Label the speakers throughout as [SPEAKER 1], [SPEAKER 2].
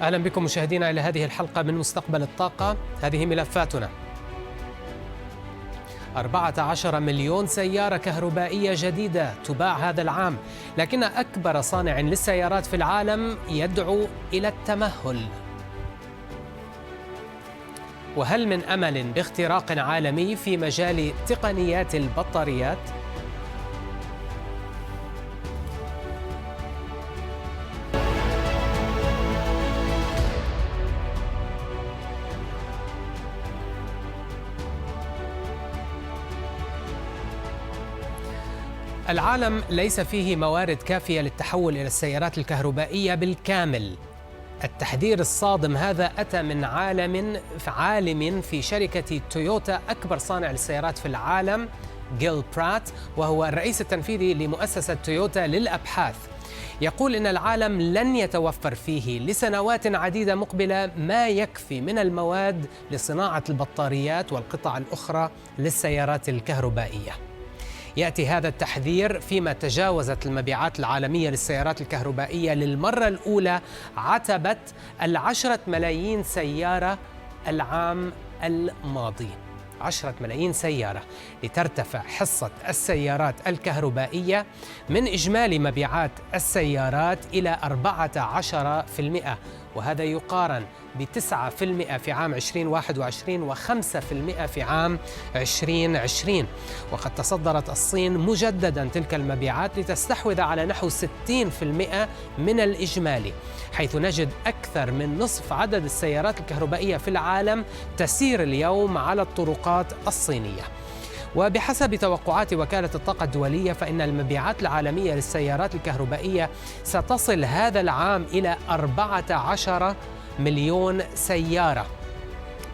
[SPEAKER 1] أهلا بكم مشاهدينا إلى هذه الحلقة من مستقبل الطاقة. هذه ملفاتنا: 14 مليون سيارة كهربائية جديدة تباع هذا العام، لكن أكبر صانع للسيارات في العالم يدعو إلى التمهل. وهل من أمل باختراق عالمي في مجال تقنيات البطاريات؟ العالم ليس فيه موارد كافية للتحول إلى السيارات الكهربائية بالكامل. التحذير الصادم هذا أتى من عالم في شركة تويوتا، أكبر صانع للسيارات في العالم، جيل برات، وهو الرئيس التنفيذي لمؤسسة تويوتا للأبحاث. يقول إن العالم لن يتوفر فيه لسنوات عديدة مقبلة ما يكفي من المواد لصناعة البطاريات والقطع الأخرى للسيارات الكهربائية. يأتي هذا التحذير فيما تجاوزت المبيعات العالمية للسيارات الكهربائية للمرة الأولى عتبة 10 ملايين سيارة العام الماضي. 10 ملايين سيارة، لترتفع حصة السيارات الكهربائية من إجمالي مبيعات السيارات إلى 14%، وهذا يقارن ب9% في عام 2021 و5% في عام 2020. وقد تصدرت الصين مجددا تلك المبيعات لتستحوذ على نحو 60% من الإجمالي، حيث نجد أكثر من نصف عدد السيارات الكهربائية في العالم تسير اليوم على الطرقات الصينية. وبحسب توقعات وكالة الطاقة الدولية، فإن المبيعات العالمية للسيارات الكهربائية ستصل هذا العام إلى 14 مليون سيارة،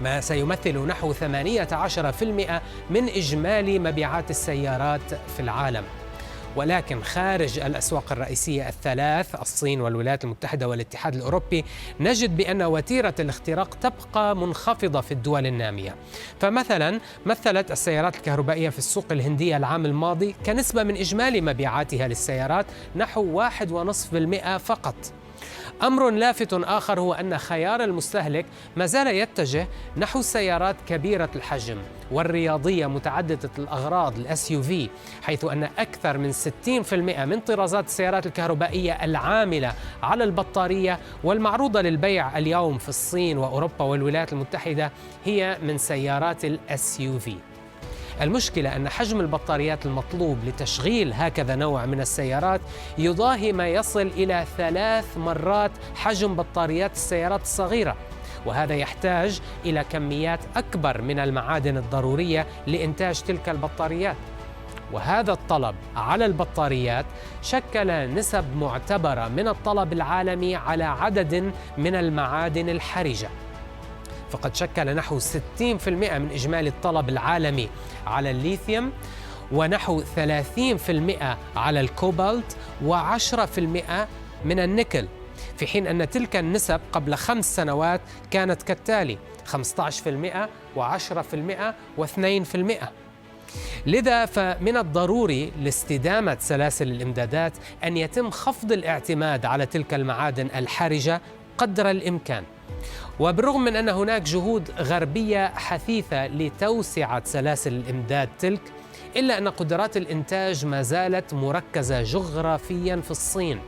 [SPEAKER 1] ما سيمثل نحو 18% من إجمالي مبيعات السيارات في العالم. ولكن خارج الأسواق الرئيسية الثلاث، الصين والولايات المتحدة والاتحاد الأوروبي، نجد بأن وتيرة الاختراق تبقى منخفضة في الدول النامية. فمثلا مثلت السيارات الكهربائية في السوق الهندية العام الماضي كنسبة من إجمالي مبيعاتها للسيارات نحو 1.5% فقط. أمر لافت آخر هو أن خيار المستهلك ما زال يتجه نحو السيارات كبيرة الحجم والرياضية متعددة الأغراض الSUV، حيث أن أكثر من 60% من طرازات السيارات الكهربائية العاملة على البطارية والمعروضة للبيع اليوم في الصين وأوروبا والولايات المتحدة هي من سيارات الSUV. المشكلة أن حجم البطاريات المطلوب لتشغيل هكذا نوع من السيارات يضاهي ما يصل إلى 3 مرات حجم بطاريات السيارات الصغيرة، وهذا يحتاج إلى كميات أكبر من المعادن الضرورية لإنتاج تلك البطاريات. وهذا الطلب على البطاريات شكل نسب معتبرة من الطلب العالمي على عدد من المعادن الحرجة، فقد شكل نحو 60% من إجمالي الطلب العالمي على الليثيوم، ونحو 30% على الكوبالت، و10% من النيكل، في حين أن تلك النسب قبل 5 سنوات كانت كالتالي: 15% و10% و2%. لذا فمن الضروري لاستدامة سلاسل الإمدادات أن يتم خفض الاعتماد على تلك المعادن الحرجة قدر الإمكان. وبالرغم من أن هناك جهود غربية حثيثة لتوسعة سلاسل الإمداد تلك، إلا أن قدرات الإنتاج ما زالت مركزة جغرافياً في الصين.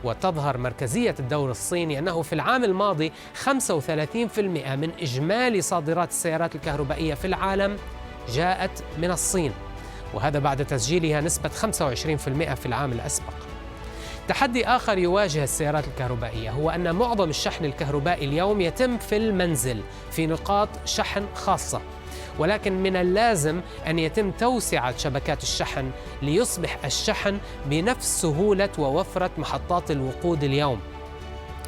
[SPEAKER 1] وتظهر مركزية الدور الصيني أنه في العام الماضي 35% من إجمالي صادرات السيارات الكهربائية في العالم جاءت من الصين، وهذا بعد تسجيلها نسبة 25% في العام الأسبق. تحدي آخر يواجه السيارات الكهربائية هو أن معظم الشحن الكهربائي اليوم يتم في المنزل في نقاط شحن خاصة، ولكن من اللازم أن يتم توسعة شبكات الشحن ليصبح الشحن بنفس سهولة ووفرة محطات الوقود اليوم.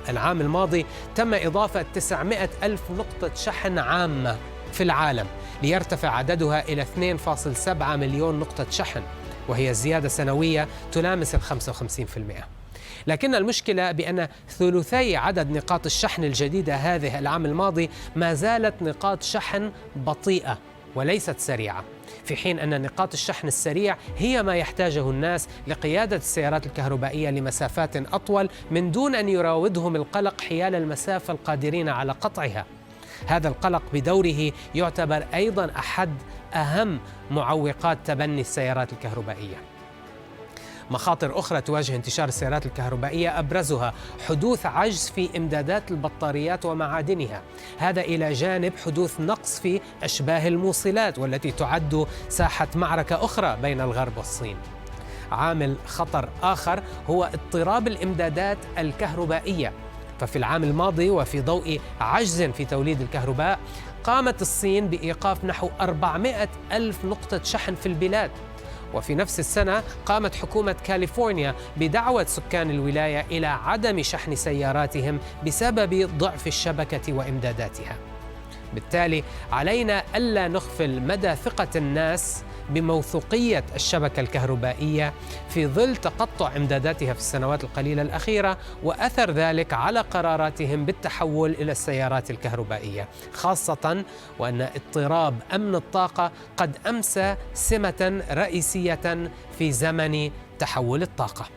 [SPEAKER 1] العام الماضي تم إضافة 900 ألف نقطة شحن عامة في العالم، ليرتفع عددها إلى 2.7 مليون نقطة شحن، وهي زيادة سنوية تلامس 55%. لكن المشكلة بأن ثلثي عدد نقاط الشحن الجديدة هذه العام الماضي ما زالت نقاط شحن بطيئة، وليست سريعة، في حين أن نقاط الشحن السريع هي ما يحتاجه الناس لقيادة السيارات الكهربائية لمسافات أطول من دون أن يراودهم القلق حيال المسافة القادرين على قطعها. هذا القلق بدوره يعتبر أيضاً أحد أهم معوقات تبني السيارات الكهربائية. مخاطر أخرى تواجه انتشار السيارات الكهربائية أبرزها حدوث عجز في إمدادات البطاريات ومعادنها، هذا إلى جانب حدوث نقص في أشباه الموصلات والتي تعد ساحة معركة أخرى بين الغرب والصين. عامل خطر آخر هو اضطراب الإمدادات الكهربائية، ففي العام الماضي وفي ضوء عجز في توليد الكهرباء قامت الصين بإيقاف نحو 400 ألف نقطة شحن في البلاد، وفي نفس السنة قامت حكومة كاليفورنيا بدعوة سكان الولاية إلى عدم شحن سياراتهم بسبب ضعف الشبكة وإمداداتها. بالتالي علينا ألا نغفل مدى ثقة الناس بموثوقية الشبكة الكهربائية في ظل تقطع إمداداتها في السنوات القليلة الأخيرة وأثر ذلك على قراراتهم بالتحول إلى السيارات الكهربائية، خاصة وأن اضطراب أمن الطاقة قد أمسى سمة رئيسية في زمن تحول الطاقة.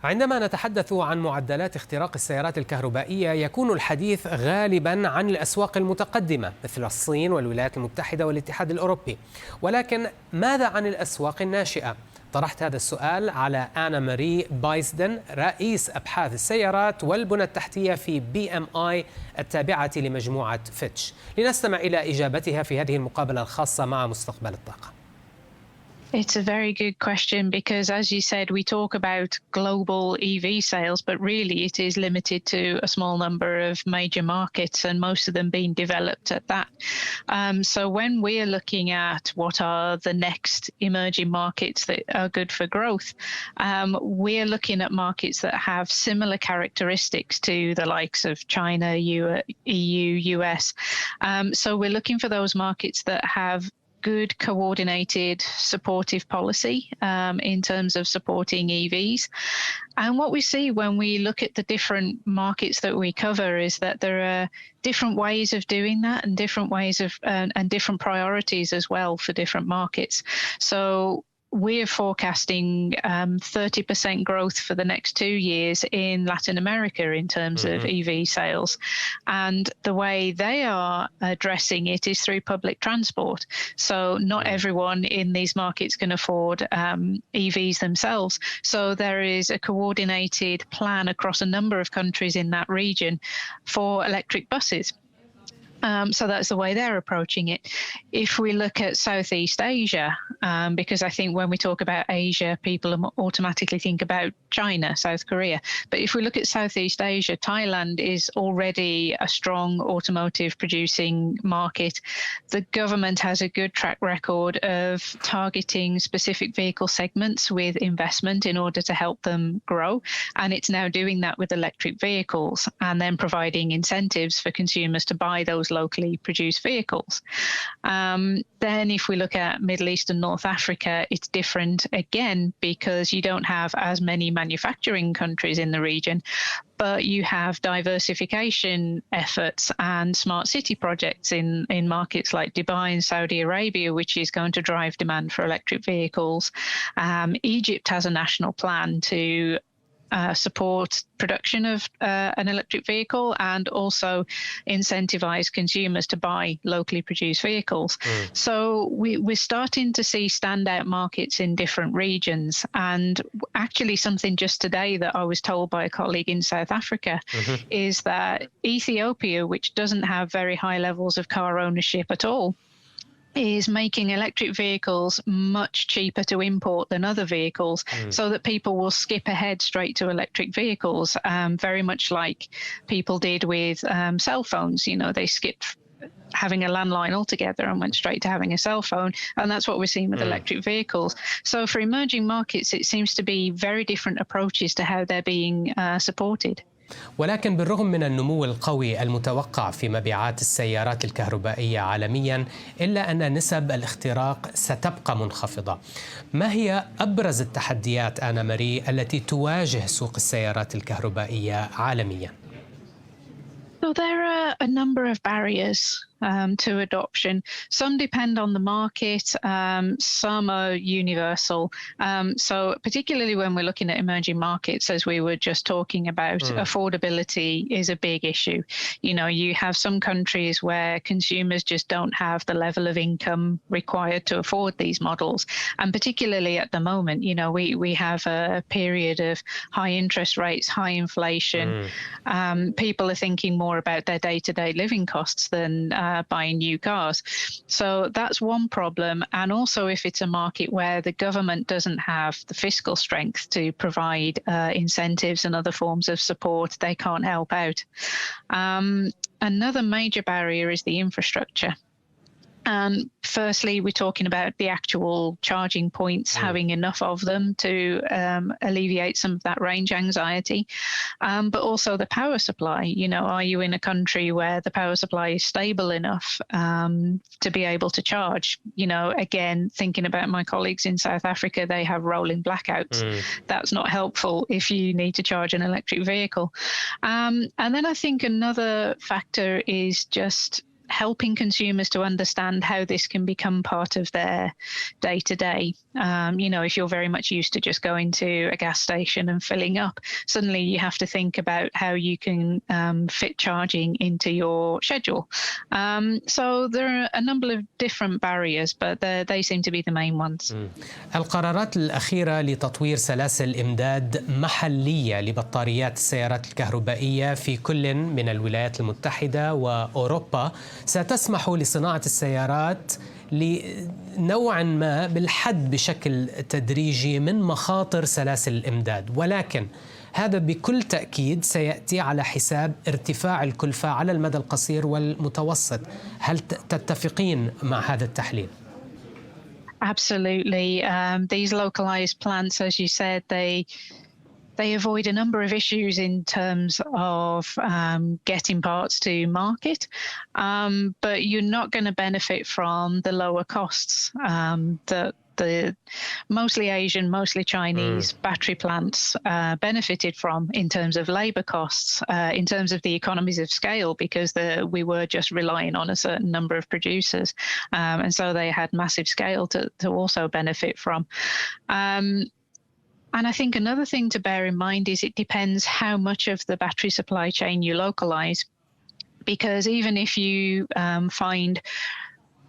[SPEAKER 1] عندما نتحدث عن معدلات اختراق السيارات الكهربائية يكون الحديث غالباً عن الأسواق المتقدمة مثل الصين والولايات المتحدة والاتحاد الأوروبي، ولكن ماذا عن الأسواق الناشئة؟ طرحت هذا السؤال على آنا ماري بايسدن، رئيس أبحاث السيارات والبنى التحتية في BMI التابعة لمجموعة فيتش، لنستمع إلى إجابتها في هذه المقابلة الخاصة مع مستقبل الطاقة.
[SPEAKER 2] It's a very good question because, as you said, we talk about global EV sales, but really it is limited to a small number of major markets and most of them being developed at that. So when we're looking at what are the next emerging markets that are good for growth, we're looking at markets that have similar characteristics to the likes of China, EU, US. So we're looking for those markets that have good coordinated supportive policy in terms of supporting EVs. And what we see when we look at the different markets that we cover is that there are different ways of doing that and different ways of and different priorities as well for different markets. So we're forecasting 30% growth for the next 2 years in Latin America in terms of EV sales. And the way they are addressing it is through public transport. So not everyone in these markets can afford EVs themselves. So there is a coordinated plan across a number of countries in that region for electric buses. So that's the way they're approaching it. If we look at Southeast Asia, because I think when we talk about Asia, people automatically think about China, South Korea. But if we look at Southeast Asia, Thailand is already a strong automotive producing market. The government has a good track record of targeting specific vehicle segments with investment in order to help them grow. And it's now doing that with electric vehicles and then providing incentives for consumers to buy those locally produced vehicles. Then if we look at Middle East and North Africa, it's different again because you don't have as many manufacturing countries in the region, but you have diversification efforts and smart city projects in markets like Dubai and Saudi Arabia, which is going to drive demand for electric vehicles. Egypt has a national plan to support production of an electric vehicle and also incentivize consumers to buy locally produced vehicles. So we're starting to see standout markets in different regions. And actually something just today that I was told by a colleague in South Africa is that Ethiopia, which doesn't have very high levels of car ownership at all, is making electric vehicles much cheaper to import than other vehicles so that people will skip ahead straight to electric vehicles, very much like people did with cell phones. You know, they skipped having a landline altogether and went straight to having a cell phone. And that's what we're seeing with electric vehicles. So for emerging markets, it seems to be very different approaches to how they're being supported.
[SPEAKER 1] ولكن بالرغم من النمو القوي المتوقع في مبيعات السيارات الكهربائية عالميا، إلا أن نسب الاختراق ستبقى منخفضة. ما هي أبرز التحديات آنا ماري التي تواجه سوق السيارات الكهربائية عالميا؟
[SPEAKER 2] So there are a number of barriers to adoption. Some depend on the market, some are universal. So particularly when we're looking at emerging markets, as we were just talking about, affordability is a big issue. You know, you have some countries where consumers just don't have the level of income required to afford these models. And particularly at the moment, you know, we have a period of high interest rates, high inflation. People are thinking more about their day-to-day living costs than buying new cars. So that's one problem. And also if it's a market where the government doesn't have the fiscal strength to provide incentives and other forms of support, they can't help out. Another major barrier is the infrastructure. And firstly, we're talking about the actual charging points, having enough of them to alleviate some of that range anxiety, but also the power supply. You know, are you in a country where the power supply is stable enough to be able to charge? You know, again, thinking about my colleagues in South Africa, they have rolling blackouts. That's not helpful if you need to charge an electric vehicle. And then I think another factor is just helping consumers to understand how this can become part of their day-to-day. You know, if you're very much used to just going to a gas station and filling up, suddenly you have to think about how you can fit charging into your schedule. So there are a number of different barriers, but they seem to be the main ones.
[SPEAKER 1] القرارات الأخيرة لتطوير سلاسل إمداد محلية لبطاريات السيارات الكهربائية في كل من الولايات المتحدة وأوروبا ستسمح لصناعة السيارات لنوعا ما بالحد بشكل تدريجي من مخاطر سلاسل الإمداد، ولكن هذا بكل تأكيد سيأتي على حساب ارتفاع الكلفة على المدى القصير والمتوسط. هل تتفقين مع هذا التحليل؟
[SPEAKER 2] Absolutely. These localized plants, as you said, they avoid a number of issues in terms of getting parts to market, but you're not going to benefit from the lower costs that the mostly Asian, mostly Chinese battery plants benefited from in terms of labor costs, in terms of the economies of scale, because we were just relying on a certain number of producers. And so they had massive scale to also benefit from. And I think another thing to bear in mind is it depends how much of the battery supply chain you localize, because even if you find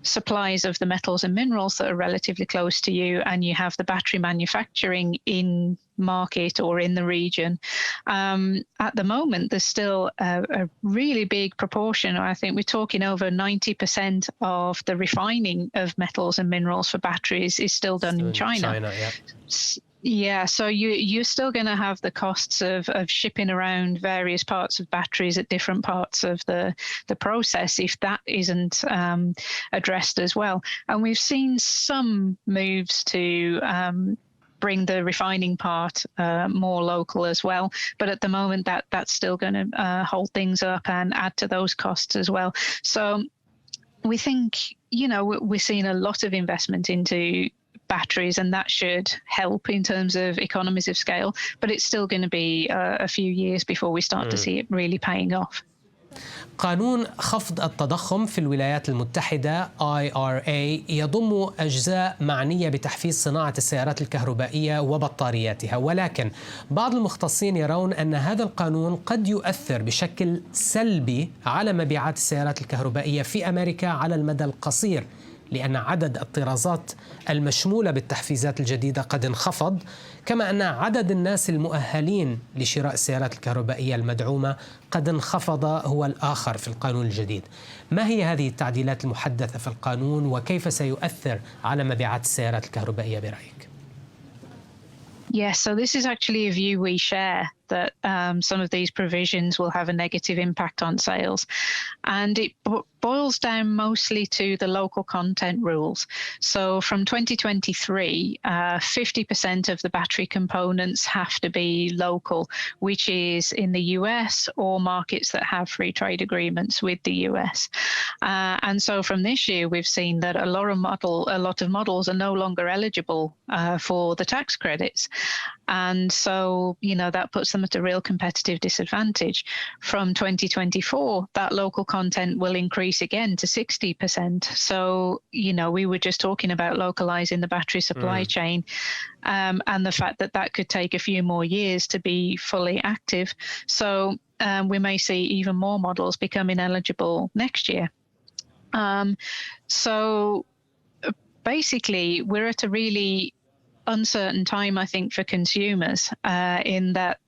[SPEAKER 2] supplies of the metals and minerals that are relatively close to you and you have the battery manufacturing in market or in the region, at the moment there's still a really big proportion. I think we're talking over 90% of the refining of metals and minerals for batteries is still done in China.
[SPEAKER 1] Yeah.
[SPEAKER 2] Yeah, so you're still going to have the costs of shipping around various parts of batteries at different parts of the process if that isn't addressed as well. And we've seen some moves to bring the refining part more local as well. But at the moment, that's still going to hold things up and add to those costs as well. So we think, you know, we're seeing a lot of investment into batteries, and that should help in terms of economies of scale, but it's still going to be a few years before we start to see it really paying off.
[SPEAKER 1] قانون خفض التضخم في الولايات المتحدة IRA يضم أجزاء معنية بتحفيز صناعة السيارات الكهربائية وبطارياتها، ولكن بعض المختصين يرون أن هذا القانون قد يؤثر بشكل سلبي على مبيعات السيارات الكهربائية في أمريكا على المدى القصير، لأن عدد الطرازات المشمولة بالتحفيزات الجديدة قد انخفض، كما أن عدد الناس المؤهلين لشراء السيارات الكهربائية المدعومة قد انخفض هو الآخر في القانون الجديد. ما هي هذه التعديلات المحدثة في القانون وكيف سيؤثر على مبيعات السيارات الكهربائية برأيك؟
[SPEAKER 2] Yes, so this is actually a view we share that some of these provisions will have a negative impact on sales. And it boils down mostly to the local content rules. So from 2023, 50% of the battery components have to be local, which is in the US or markets that have free trade agreements with the US. And so from this year, we've seen that a lot of models are no longer eligible for the tax credits. And so, that puts them at a real competitive disadvantage. From 2024, that local content will increase again to 60%. So, we were just talking about localizing the battery supply chain, and the fact that that could take a few more years to be fully active. So we may see even more models becoming eligible next year. So basically, we're at a really uncertain time, I think, for consumers, in that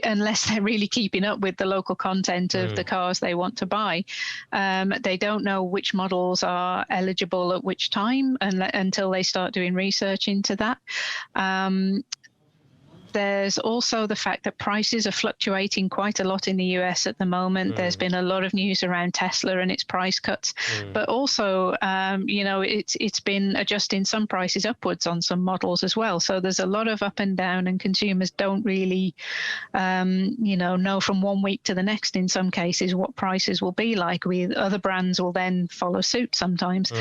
[SPEAKER 2] unless they're really keeping up with the local content of the cars they want to buy, they don't know which models are eligible at which time until they start doing research into that. There's also the fact that prices are fluctuating quite a lot in the US at the moment. There's been a lot of news around Tesla and its price cuts, but also, it's been adjusting some prices upwards on some models as well. So there's a lot of up and down, and consumers don't really, know from one week to the next in some cases what prices will be like. Other brands will then follow suit sometimes.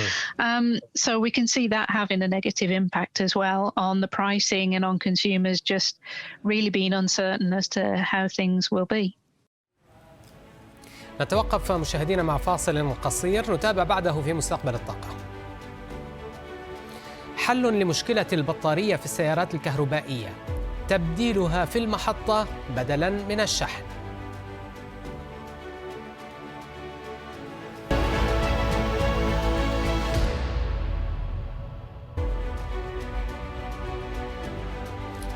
[SPEAKER 2] So we can see that having a negative impact as well on the pricing and on consumers just really being uncertain as to how things will be.
[SPEAKER 1] نتوقف مشاهدينا مع فاصل قصير نتابع بعده في مستقبل الطاقة. حل لمشكلة البطارية في السيارات الكهربائية، تبديلها في المحطة بدلاً من الشحن.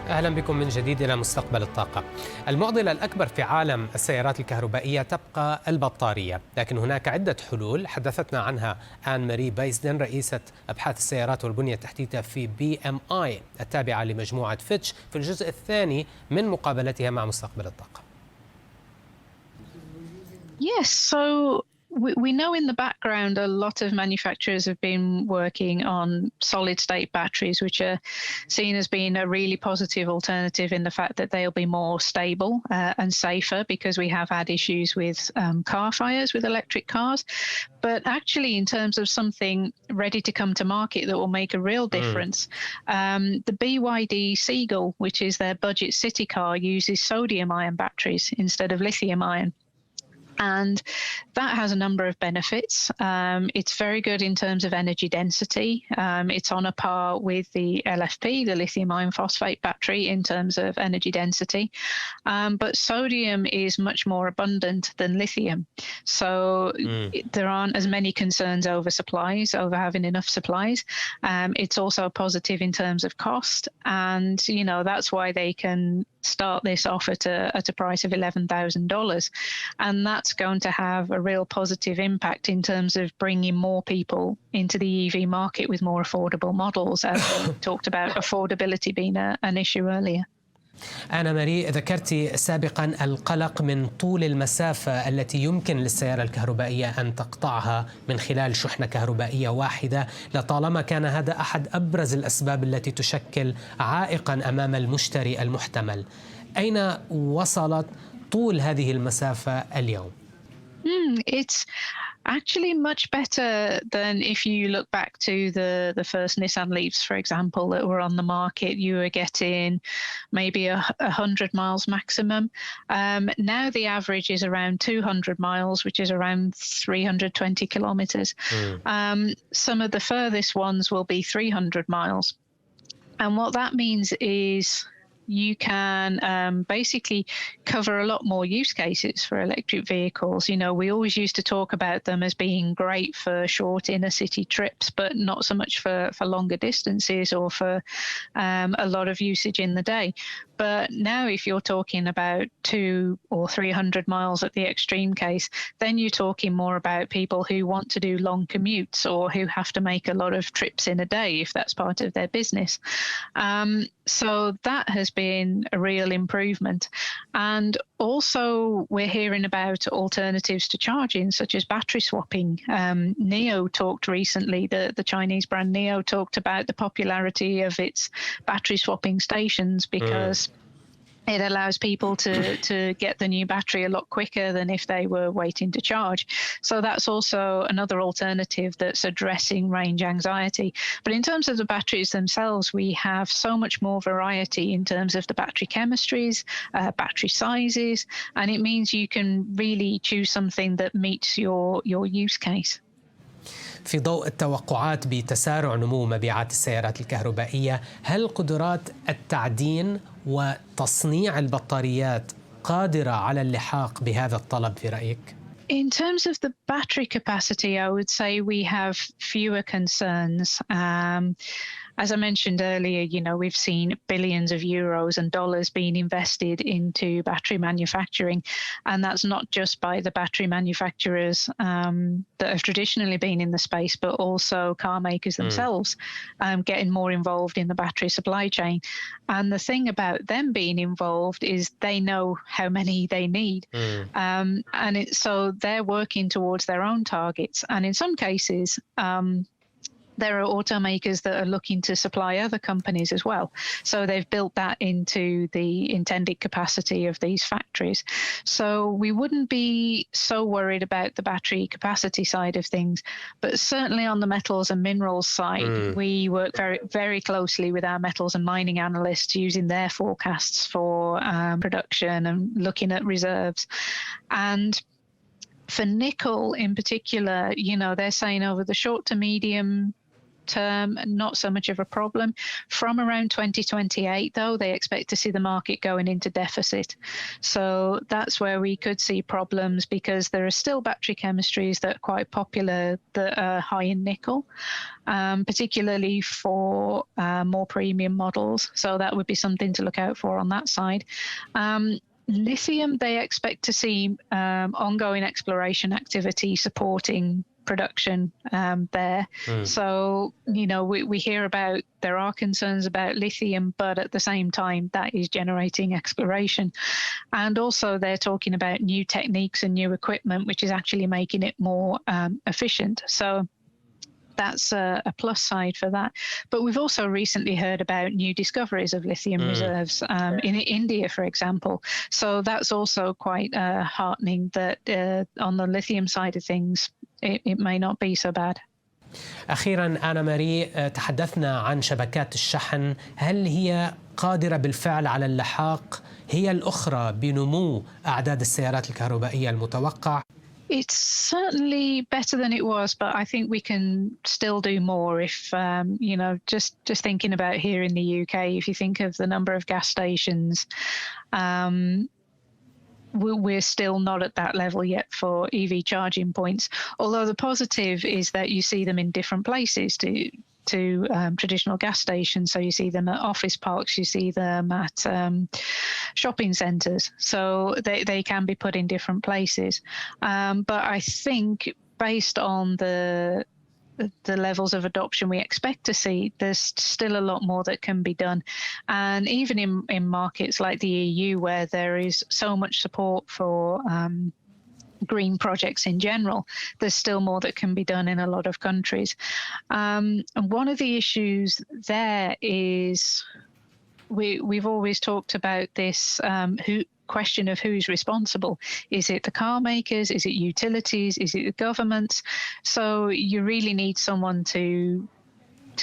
[SPEAKER 1] أهلا بكم من جديد إلى مستقبل الطاقة. المعضلة الأكبر في عالم السيارات الكهربائية تبقى البطارية، لكن هناك عدة حلول حدثتنا عنها آن ماري بايزدن، رئيسة أبحاث السيارات والبنية التحتية في BMI التابعة لمجموعة فيتش، في الجزء الثاني من مقابلتها مع مستقبل الطاقة.
[SPEAKER 2] Yes, so we know in the background a lot of manufacturers have been working on solid-state batteries, which are seen as being a really positive alternative in the fact that they'll be more stable and safer, because we have had issues with car fires with electric cars. But actually, in terms of something ready to come to market that will make a real difference, the BYD Seagull, which is their budget city car, uses sodium-ion batteries instead of lithium-ion. And that has a number of benefits. It's very good in terms of energy density. It's on a par with the LFP, the lithium iron phosphate battery, in terms of energy density. But sodium is much more abundant than lithium. So there aren't as many concerns over supplies, over having enough supplies. It's also positive in terms of cost. And, that's why they can start this off at a price of $11,000. And that's going to have a real positive impact in terms of bringing more people into the EV market with more affordable models, as we talked about affordability being an issue earlier.
[SPEAKER 1] أنا ماري، ذكرت سابقا القلق من طول المسافة التي يمكن للسيارة الكهربائية أن تقطعها من خلال شحنة كهربائية واحدة، لطالما كان هذا أحد أبرز الأسباب التي تشكل عائقا أمام المشتري المحتمل. أين وصلت طول هذه المسافة اليوم؟
[SPEAKER 2] It's actually much better than if you look back to the first Nissan Leafs, for example, that were on the market. You were getting maybe 100 miles maximum. Now the average is around 200 miles, which is around 320 kilometers. Some of the furthest ones will be 300 miles. And what that means is you can basically cover a lot more use cases for electric vehicles. We always used to talk about them as being great for short inner city trips, but not so much for longer distances or for a lot of usage in the day. But now if you're talking about 200 or 300 miles at the extreme case, then you're talking more about people who want to do long commutes or who have to make a lot of trips in a day if that's part of their business. So that has been a real improvement. And also we're hearing about alternatives to charging, such as battery swapping. NIO talked recently, the Chinese brand NIO talked about the popularity of its battery swapping stations because it allows people to get the new battery a lot quicker than if they were waiting to charge. So that's also another alternative that's addressing range anxiety. But in terms of the batteries themselves, we have so much more variety in terms of the battery chemistries, battery sizes, and it means you can really choose something that meets your use case.
[SPEAKER 1] في ضوء التوقعات بتسارع نمو مبيعات السيارات الكهربائية، هل قدرات التعدين وتصنيع البطاريات قادرة على اللحاق بهذا الطلب في رأيك؟
[SPEAKER 2] In terms of the battery capacity, I would say we have fewer concerns. As I mentioned earlier, we've seen billions of euros and dollars being invested into battery manufacturing. And that's not just by the battery manufacturers that have traditionally been in the space, but also car makers themselves getting more involved in the battery supply chain. And the thing about them being involved is they know how many they need. So they're working towards their own targets. And in some cases, there are automakers that are looking to supply other companies as well. So they've built that into the intended capacity of these factories. So we wouldn't be so worried about the battery capacity side of things, but certainly on the metals and minerals side, we work very, very closely with our metals and mining analysts using their forecasts for production and looking at reserves. And for nickel in particular, they're saying over the short to medium term, not so much of a problem. From around 2028, though, they expect to see the market going into deficit. So that's where we could see problems because there are still battery chemistries that are quite popular that are high in nickel, particularly for more premium models. So that would be something to look out for on that side. Lithium, they expect to see ongoing exploration activity supporting production there. So, we hear about there are concerns about lithium, but at the same time, that is generating exploration. And also they're talking about new techniques and new equipment, which is actually making it more efficient. So that's a plus side for that. But we've also recently heard about new discoveries of lithium reserves in India, for example. So that's also quite heartening that on the lithium side of things, it may not be so bad.
[SPEAKER 1] أخيراً أنا ماري، تحدثنا عن شبكات الشحن، هل هي قادرة بالفعل على اللحاق هي الأخرى بنمو أعداد السيارات الكهربائية المتوقع؟
[SPEAKER 2] It's certainly better than it was, but I think we can still do more if, just thinking about here in the UK, if you think of the number of gas stations, we're still not at that level yet for EV charging points. Although the positive is that you see them in different places to traditional gas stations. So you see them at office parks, you see them at shopping centres. So they can be put in different places. But I think based on the levels of adoption we expect to see, there's still a lot more that can be done. And even in markets like the EU, where there is so much support for green projects in general, there's still more that can be done in a lot of countries. And one of the issues there is we've always talked about this question of who's responsible. Is it the car makers? Is it utilities? Is it the governments? So you really need someone to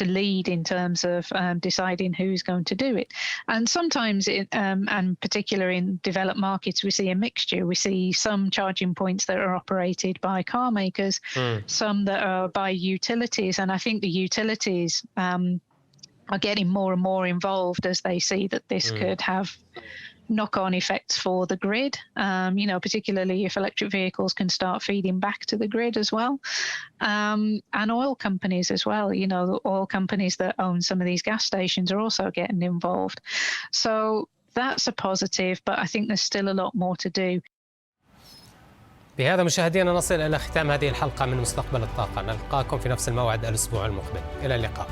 [SPEAKER 2] lead in terms of deciding who's going to do it. And sometimes, and particularly in developed markets, we see a mixture. We see some charging points that are operated by car makers, some that are by utilities. And I think the utilities are getting more and more involved as they see that this could have knock-on effects for the grid, particularly if electric vehicles can start feeding back to the grid as well. And oil companies as well, the oil companies that own some of these gas stations are also getting involved. So that's a positive, but I think there's still a lot more to do.
[SPEAKER 1] بهذا مشاهدينا نصل إلى ختام هذه الحلقة من مستقبل الطاقة. نلقاكم في نفس الموعد الأسبوع المقبل. إلى اللقاء.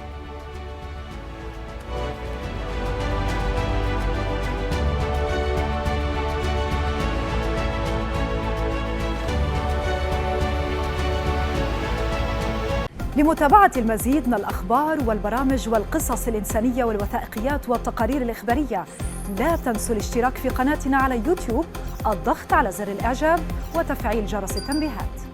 [SPEAKER 3] لمتابعة المزيد من الأخبار والبرامج والقصص الإنسانية والوثائقيات والتقارير الإخبارية، لا تنسوا الاشتراك في قناتنا على يوتيوب، الضغط على زر الإعجاب وتفعيل جرس التنبيهات.